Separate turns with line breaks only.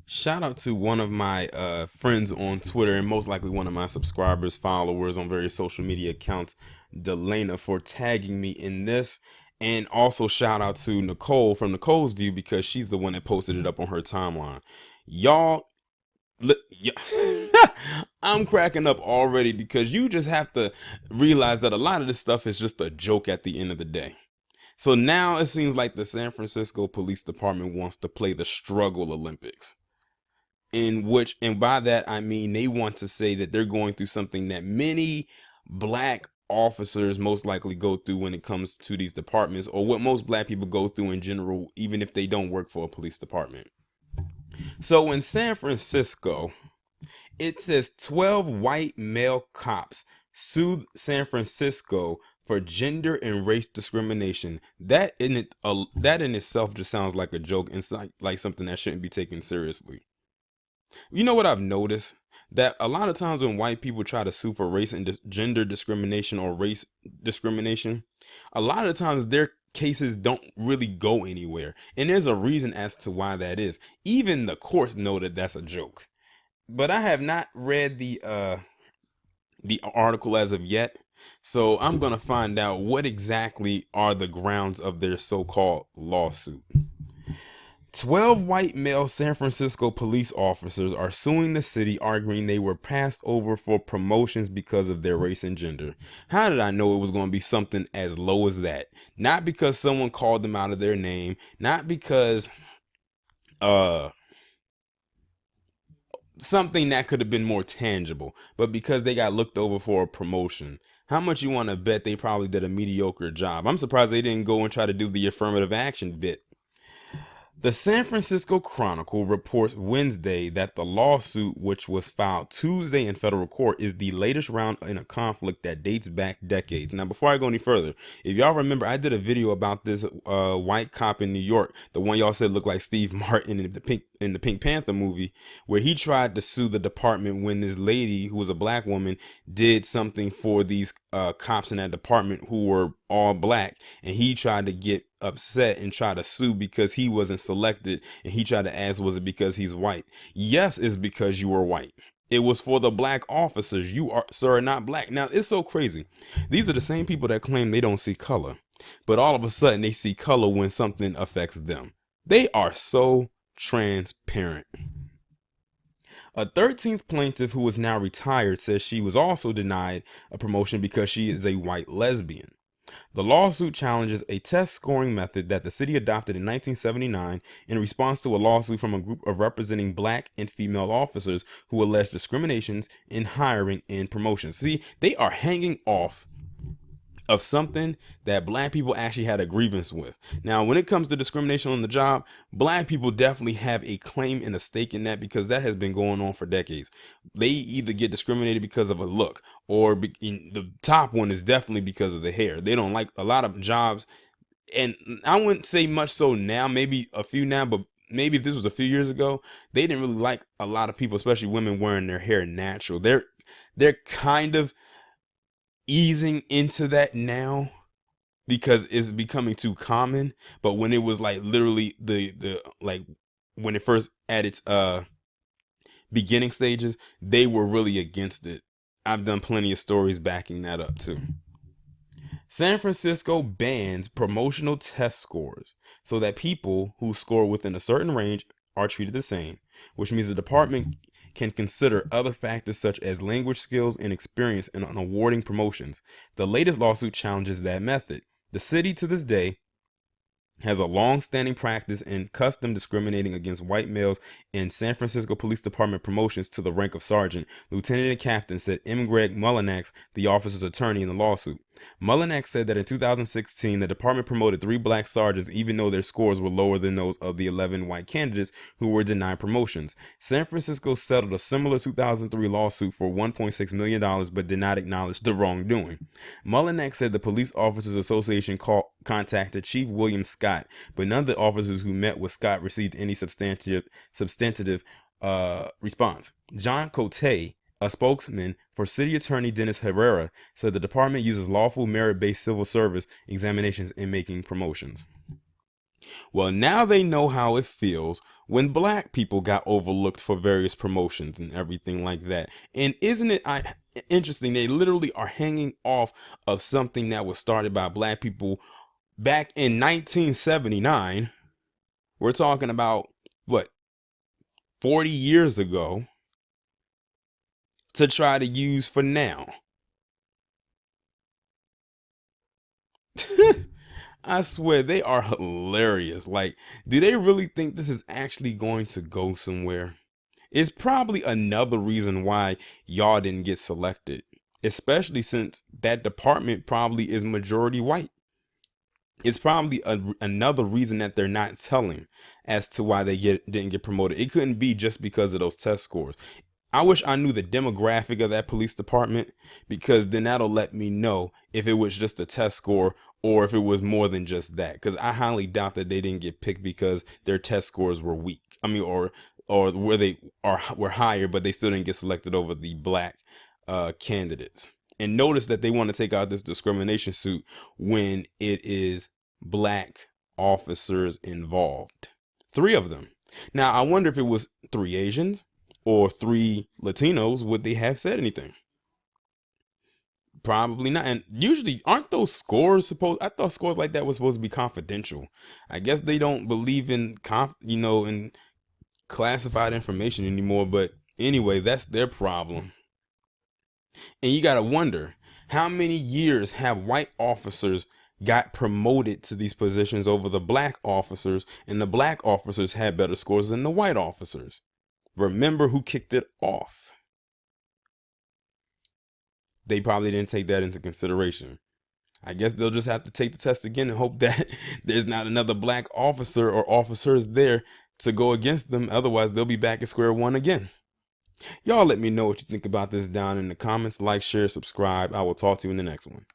Shout out to one of my friends on Twitter and most likely one of my subscribers, followers on various social media accounts, Delana, for tagging me in this. And also shout out to Nicole from Nicole's View because she's the one that posted it up on her timeline. Y'all, I'm cracking up already because you just have to realize that a lot of this stuff is just a joke at the end of the day. So now it seems like the San Francisco Police Department wants to play the struggle Olympics, in which, and by that I mean they want to say that they're going through something that many black officers most likely go through when it comes to these departments, or what most black people go through in general, even if they don't work for a police department. So in San Francisco, it says 12 white male cops sued San Francisco for gender and race discrimination. That in itself just sounds like a joke and like something that shouldn't be taken seriously. You know what I've noticed? That a lot of times when white people try to sue for race and gender discrimination or race discrimination, a lot of times their cases don't really go anywhere. And there's a reason as to why that is. Even the courts know that that's a joke. But I have not read the article as of yet. So I'm going to find out what exactly are the grounds of their so-called lawsuit. 12 white male San Francisco police officers are suing the city, arguing they were passed over for promotions because of their race and gender. How did I know it was going to be something as low as that? Not because someone called them out of their name, not because uh something that could have been more tangible, but because they got looked over for a promotion. How much you want to bet they probably did a mediocre job? I'm surprised they didn't go and try to do the affirmative action bit. The San Francisco Chronicle reports Wednesday that the lawsuit, which was filed Tuesday in federal court, is the latest round in a conflict that dates back decades. Now, before I go any further, if y'all remember, I did a video about this white cop in New York, the one y'all said looked like Steve Martin in the Pink Panther movie, where he tried to sue the department when this lady, who was a black woman, did something for these cops in that department who were all black, and he tried to get upset and try to sue because he wasn't selected, and he tried to ask, was it because he's white? Yes, it's because you were white. It was for the black officers. You are, sir, not black. Now, it's so crazy. These are the same people that claim they don't see color, but all of a sudden they see color when something affects them. They are so transparent. A 13th plaintiff who is now retired says she was also denied a promotion because she is a white lesbian. The lawsuit challenges a test scoring method that the city adopted in 1979 in response to a lawsuit from a group of representing black and female officers who alleged discriminations in hiring and promotions. See, they are hanging off of something that black people actually had a grievance with. Now, when it comes to discrimination on the job, black people definitely have a claim and a stake in that because that has been going on for decades. They either get discriminated because of a look, or the top one is definitely because of the hair. They don't like a lot of jobs, and I wouldn't say much so now, maybe a few now, but maybe if this was a few years ago, they didn't really like a lot of people, especially women, wearing their hair natural. They're kind of easing into that now because it's becoming too common. But when it was like literally the like when it first at its beginning stages, they were really against it. I've done plenty of stories backing that up too. San Francisco bans promotional test scores so that people who score within a certain range are treated the same, which means the department can consider other factors such as language skills and experience in awarding promotions. The latest lawsuit challenges that method. The city to this day has a long-standing practice and custom discriminating against white males in San Francisco Police Department promotions to the rank of sergeant, lieutenant, and captain, said M. Greg Mullinax, the officer's attorney in the lawsuit. Mullinax said that in 2016, the department promoted 3 black sergeants even though their scores were lower than those of the 11 white candidates who were denied promotions. San Francisco settled a similar 2003 lawsuit for $1.6 million but did not acknowledge the wrongdoing. Mullinax said the Police Officers Association contacted Chief William Scott, but none of the officers who met with Scott received any substantive response. John Cote, a spokesman for City Attorney Dennis Herrera, said the department uses lawful merit-based civil service examinations in making promotions. Well, now they know how it feels when black people got overlooked for various promotions and everything like that. And isn't it interesting? They literally are hanging off of something that was started by black people back in 1979. We're talking about what, 40 years ago, to try to use for now. I swear they are hilarious. Like, do they really think this is actually going to go somewhere? It's probably another reason why y'all didn't get selected, especially since that department probably is majority white. It's probably another reason that they're not telling as to why they didn't get promoted. It couldn't be just because of those test scores. I wish I knew the demographic of that police department, because then that'll let me know if it was just a test score or if it was more than just that. Because I highly doubt that they didn't get picked because their test scores were weak. I mean, or where they were higher, but they still didn't get selected over the black candidates. And notice that they want to take out this discrimination suit when it is black officers involved. 3 of them. Now, I wonder if it was 3 Asians or 3 Latinos, would they have said anything? Probably not. And usually, aren't those scores supposed? I thought scores like that was supposed to be confidential. I guess they don't believe in in classified information anymore. But anyway, that's their problem. And you gotta wonder, how many years have white officers got promoted to these positions over the black officers, and the black officers had better scores than the white officers? Remember who kicked it off. They probably didn't take that into consideration. I guess they'll just have to take the test again and hope that there's not another black officer or officers there to go against them. Otherwise, they'll be back at square one again. Y'all let me know what you think about this down in the comments. Like, share, subscribe. I will talk to you in the next one.